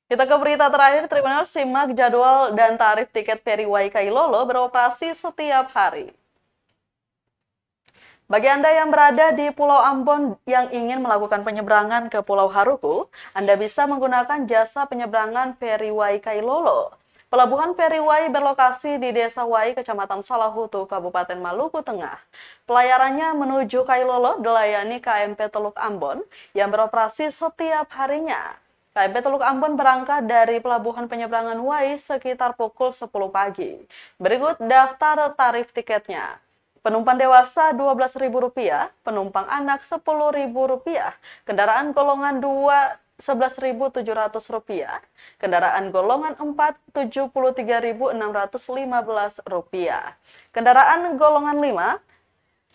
Kita ke berita terakhir, Tribunal simak jadwal dan tarif tiket Ferry Waikailolo beroperasi setiap hari. Bagi Anda yang berada di Pulau Ambon yang ingin melakukan penyeberangan ke Pulau Haruku, Anda bisa menggunakan jasa penyeberangan Ferry Waikailolo. Pelabuhan Ferry Wai berlokasi di Desa Wai, Kecamatan Salahutu, Kabupaten Maluku Tengah. Pelayarannya menuju Kailolo dilayani KMP Teluk Ambon yang beroperasi setiap harinya. KMP Teluk Ambon berangkat dari Pelabuhan Penyeberangan Wai sekitar pukul 10 pagi. Berikut daftar tarif tiketnya. Penumpang dewasa Rp12.000, penumpang anak Rp10.000, kendaraan golongan 2 Rp11.700, kendaraan golongan 4 Rp73.615, kendaraan golongan 5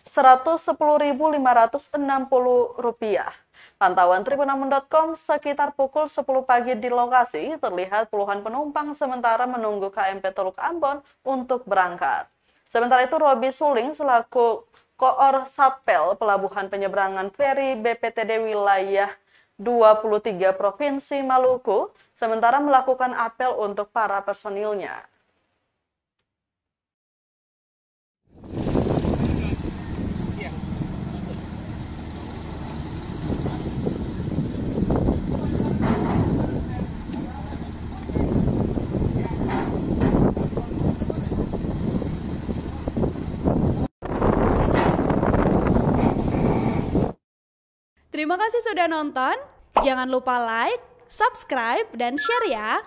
Rp110.560. Pantauan Tribunamon.com sekitar pukul 10 pagi di lokasi terlihat puluhan penumpang sementara menunggu KMP Teluk Ambon untuk berangkat. Sementara itu, Robi Suling selaku Koor Satpel Pelabuhan Penyeberangan Feri BPTD Wilayah 23 Provinsi Maluku, sementara melakukan apel untuk para personilnya. Terima kasih sudah nonton. Jangan lupa like, subscribe, dan share ya.